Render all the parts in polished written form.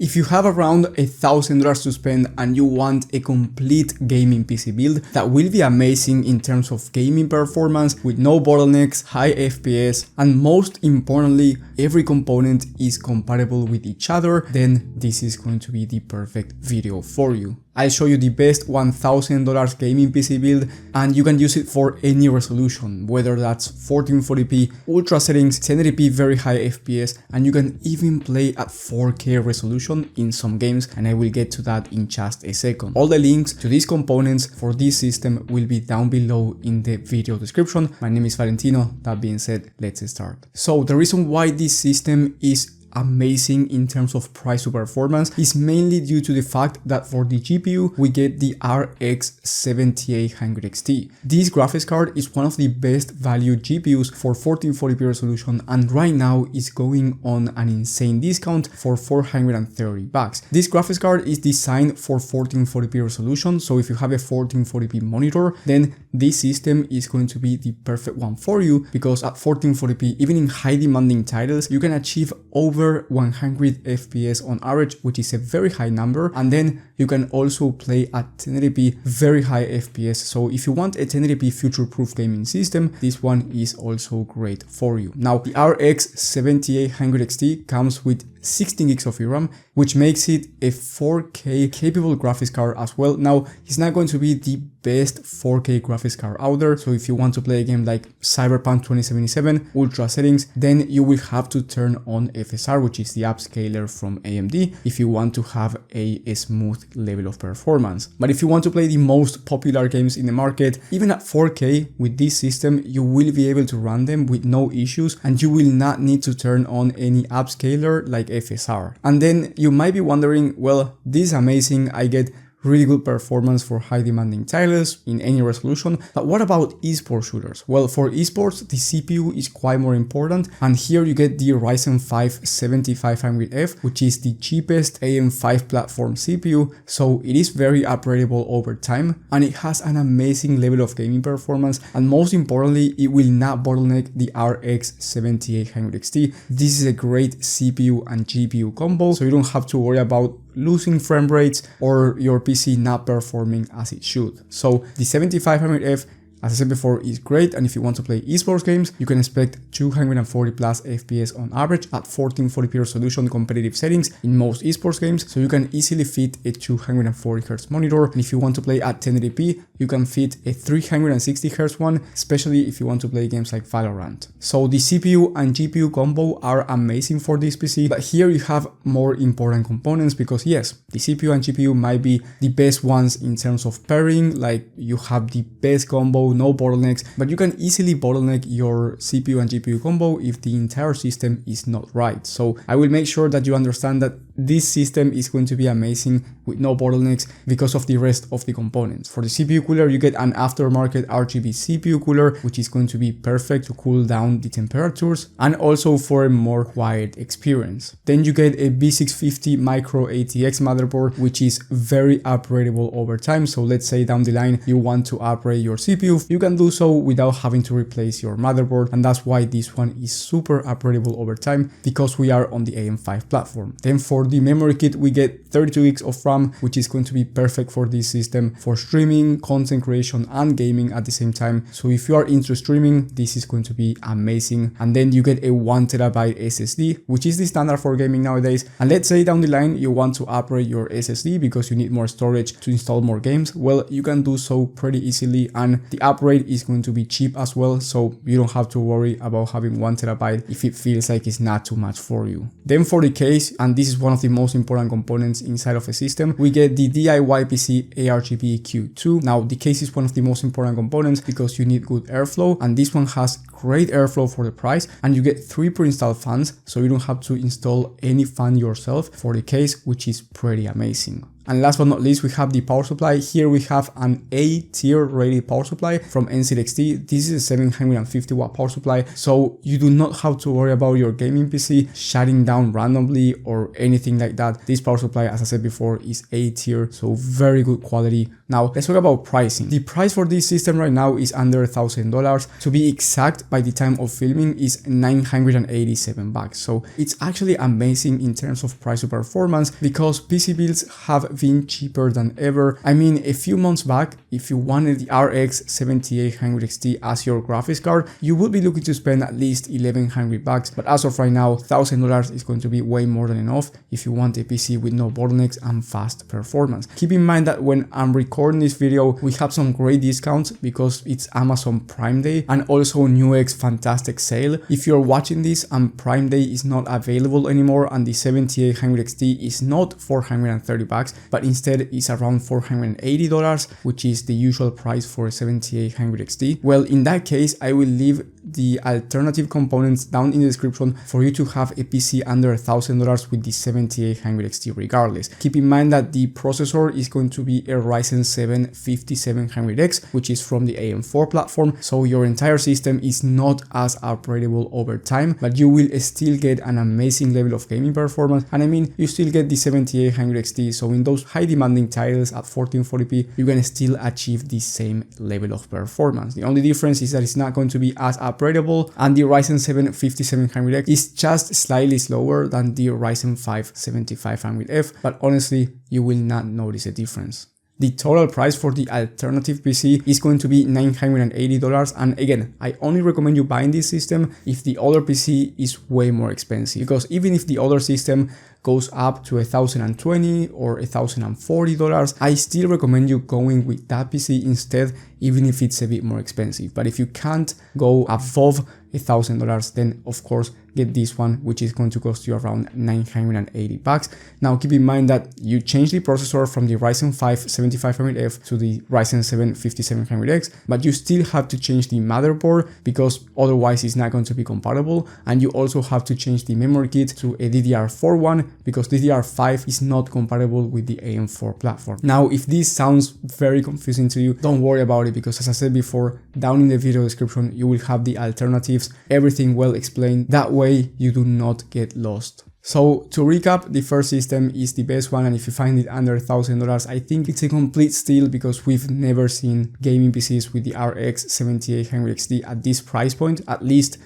If you have around $1,000 to spend and you want a complete gaming PC build that will be amazing in terms of gaming performance with no bottlenecks, high FPS, and most importantly, every component is compatible with each other, then this is going to be the perfect video for you. I'll show you the best $1,000 gaming PC build, and you can use it for any resolution, whether that's 1440p, ultra settings, 1080p very high FPS, and you can even play at 4K resolution in some games, and I will get to that in just a second. All the links to these components for this system will be down below in the video description. My name is Valentino. That being said, let's start. So the reason why this system is amazing in terms of price to performance is mainly due to the fact that for the GPU we get the RX 7800 XT. This graphics card is one of the best value GPUs for 1440p resolution, and right now is going on an insane discount for $430. This graphics card is designed for 1440p resolution, so if you have a 1440p monitor, then this system is going to be the perfect one for you, because at 1440p, even in high demanding titles, you can achieve over 100 FPS on average, which is a very high number, and then you can also play at 1080p very high FPS. So if you want a 1080p future-proof gaming system, this one is also great for you. Now the RX 7800 XT comes with 16 gigs of VRAM, which makes it a 4K capable graphics card as well. Now, it's not going to be the best 4K graphics card out there, so if you want to play a game like Cyberpunk 2077 ultra settings, then you will have to turn on FSR, which is the upscaler from AMD, if you want to have a smooth level of performance. But if you want to play the most popular games in the market, even at 4K with this system, you will be able to run them with no issues, and you will not need to turn on any upscaler like FSR. And then you might be wondering, well, this is amazing, I get really good performance for high demanding titles in any resolution, but what about esports shooters? Well, for esports, the CPU is quite more important, and here you get the Ryzen 5 7500F, which is the cheapest AM5 platform CPU, so it is very upgradeable over time, and it has an amazing level of gaming performance, and most importantly, it will not bottleneck the RX 7800 XT. This is a great CPU and GPU combo, so you don't have to worry about losing frame rates or your PC not performing as it should. So the 7500F, as I said before, is great, and if you want to play esports games, you can expect 240 plus FPS on average at 1440p resolution competitive settings in most esports games, so you can easily fit a 240Hz monitor, and if you want to play at 1080p, you can fit a 360Hz one, especially if you want to play games like Valorant. So the CPU and GPU combo are amazing for this PC, but here you have more important components, because yes, the CPU and GPU might be the best ones in terms of pairing, like you have the best combo, no bottlenecks, but you can easily bottleneck your CPU and GPU combo if the entire system is not right. So I will make sure that you understand that this system is going to be amazing with no bottlenecks because of the rest of the components. For the CPU cooler, you get an aftermarket RGB CPU cooler, which is going to be perfect to cool down the temperatures and also for a more quiet experience. Then you get a B650 Micro ATX motherboard, which is very upgradable over time. So let's say down the line you want to upgrade your CPU, you can do so without having to replace your motherboard, and that's why this one is super upgradable over time, because we are on the AM5 platform. Then for the memory kit, we get 32 gigs of RAM, which is going to be perfect for this system for streaming, content creation, and gaming at the same time. So if you are into streaming, this is going to be amazing. And then you get a 1TB SSD, which is the standard for gaming nowadays. And let's say down the line you want to upgrade your SSD because you need more storage to install more games. Well, you can do so pretty easily, and the upgrade is going to be cheap as well, so you don't have to worry about having 1TB if it feels like it's not too much for you. Then for the case, and this is one of the most important components inside of a system, we get the DIY PC RGB Q2. Now the case is one of the most important components because you need good airflow, and this one has great airflow for the price, and you get 3 pre-installed fans, so you don't have to install any fan yourself for the case, which is pretty amazing. And last but not least, we have the power supply. Here we have an A tier rated power supply from NZXT. This is a 750 watt power supply, so you do not have to worry about your gaming PC shutting down randomly or anything like that. This power supply, as I said before, is A tier, so very good quality. Now let's talk about pricing. The price for this system right now is under $1,000. To be exact, by the time of filming is $987. So it's actually amazing in terms of price to performance, because PC builds have been cheaper than ever. I mean, a few months back, if you wanted the RX 7800 XT as your graphics card, you would be looking to spend at least $1,100. But as of right now, $1,000 is going to be way more than enough if you want a PC with no bottlenecks and fast performance. Keep in mind that when I'm recording this video, we have some great discounts because it's Amazon Prime Day and also Newegg fantastic sale. If you're watching this and Prime Day is not available anymore and the 7800 XT is not $430, but instead is around $480, which is the usual price for a 7800 XT, well, in that case, I will leave the alternative components down in the description for you to have a PC under $1,000 with the 7800 XT regardless. Keep in mind that the processor is going to be a Ryzen 7 5700X, which is from the AM4 platform, so your entire system is not as upgradeable over time, but you will still get an amazing level of gaming performance. And I mean, you still get the 7800 XT, so in those high demanding titles at 1440p, you can still achieve the same level of performance. The only difference is that it's not going to be as upgradeable, and the Ryzen 7 5700X is just slightly slower than the Ryzen 5 7500F, but honestly, you will not notice a difference. The total price for the alternative PC is going to be $980, and again, I only recommend you buying this system if the other PC is way more expensive, because even if the other system goes up to $1,020 or $1,040, I still recommend you going with that PC instead, even if it's a bit more expensive. But if you can't go above $1,000, then of course get this one, which is going to cost you around $980. Now keep in mind that you change the processor from the Ryzen 5 7500F to the Ryzen 7 5700X, but you still have to change the motherboard because otherwise it's not going to be compatible, and you also have to change the memory kit to a DDR4 one because DDR5 is not compatible with the AM4 platform. Now, if this sounds very confusing to you, don't worry about it, because as I said before, down in the video description you will have the alternatives, everything well explained. That way you do not get lost. So to recap, the first system is the best one, and if you find it under $1,000, I think it's a complete steal, because we've never seen gaming PCs with the RX 7800 XT at this price point, at least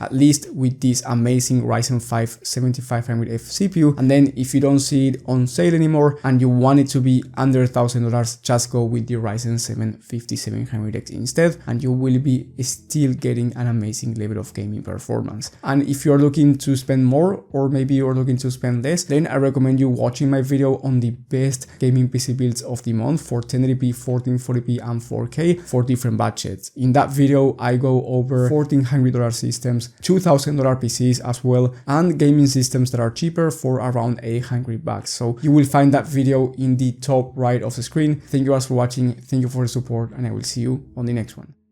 with this amazing Ryzen 5 7500F CPU. And then if you don't see it on sale anymore and you want it to be under $1,000, just go with the Ryzen 7 5700X instead, and you will be still getting an amazing level of gaming performance. And if you're looking to spend more, or maybe you're looking to spend less, then I recommend you watching my video on the best gaming PC builds of the month for 1080p, 1440p and 4K for different budgets. In that video, I go over $1,400 systems, $2,000 PCs as well, and gaming systems that are cheaper for around $800. So you will find that video in the top right of the screen. Thank you guys for watching, thank you for the support, and I will see you on the next one.